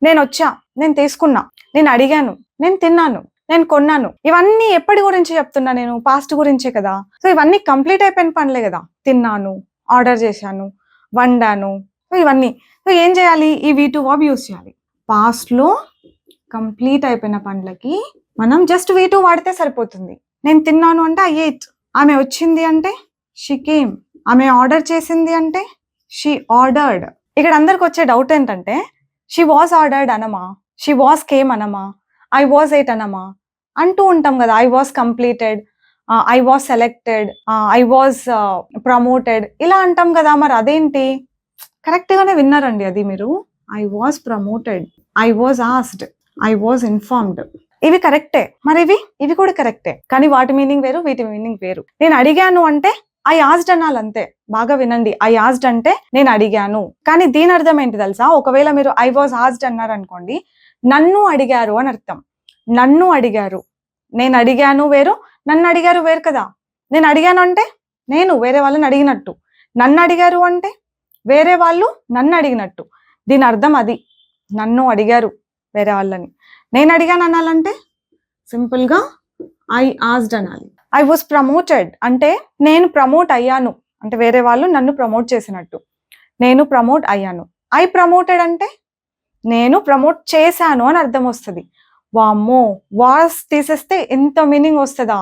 నేను వచ్చా, నేను తీసుకున్నా, నేను అడిగాను, నేను తిన్నాను, నేను కొన్నాను. ఇవన్నీ ఎప్పటి గురించి చెప్తున్నా నేను? పాస్ట్ గురించే కదా. సో ఇవన్నీ కంప్లీట్ అయిపోయిన పనులే కదా. తిన్నాను, ఆర్డర్ చేశాను, వండాను, సో ఇవన్నీ. సో ఏం చేయాలి? ఈ V2 verb యూస్ చేయాలి. పాస్ట్లో కంప్లీట్ అయిపోయిన పనులకి మనం జస్ట్ V2 వాడితే సరిపోతుంది. నేను తిన్నాను అంటే I ate, ఆమె వచ్చింది అంటే షీ కేమ్, ఆమె ఆర్డర్ చేసింది అంటే షీ ఆర్డర్డ్. ఇక్కడ అందరికి వచ్చే డౌట్ ఏంటంటే షీ వాజ్ ఆర్డర్డ్ అనమా, షీ వాజ్ కేమ్ అనమా, ఐ వాజ్ ఎయిట్ అనమా అంటూ ఉంటాం కదా. I was completed, I was selected, I was promoted ఇలా అంటాం కదా. మరి అదేంటి? కరెక్ట్ గానే విన్నారండి అది మీరు. I was promoted, I was asked, I was informed, ఇవి కరెక్టే. మరి ఇవి కూడా కరెక్టే, కానీ వాటి మీనింగ్ వేరు, వీటి మీనింగ్ వేరు. నేను అడిగాను అంటే ఐ ఆస్డ్ అనాలి అంతే. బాగా వినండి, ఐ ఆస్డ్ అంటే నేను అడిగాను. కానీ దీని అర్థం ఏంటి తెలుసా? ఒకవేళ మీరు ఐ వాజ్ ఆస్డ్ అన్నారు అనుకోండి, నన్ను అడిగారు అని అర్థం. నన్ను అడిగారు, నేను అడిగాను వేరు, నన్ను అడిగారు వేరు కదా. నేను అడిగాను అంటే నేను వేరే వాళ్ళని అడిగినట్టు, నన్ను అడిగారు అంటే వేరే వాళ్ళు నన్ను అడిగినట్టు. దీని అర్థం అది. నన్ను అడిగారు వేరే వాళ్ళని, నేను అడిగాను అనాలంటే సింపుల్గా ఐ ఆస్డ్ అనాలి. ఐ వాజ్ ప్రమోటెడ్ అంటే నేను ప్రమోట్ అయ్యాను, అంటే వేరే వాళ్ళు నన్ను ప్రమోట్ చేసినట్టు. నేను ప్రమోట్ అయ్యాను. ఐ ప్రమోటెడ్ అంటే నేను ప్రమోట్ చేశాను అని అర్థం వస్తుంది. వామ్మో, వాస్ తీసేస్తే ఎంత మీనింగ్ వస్తుందా?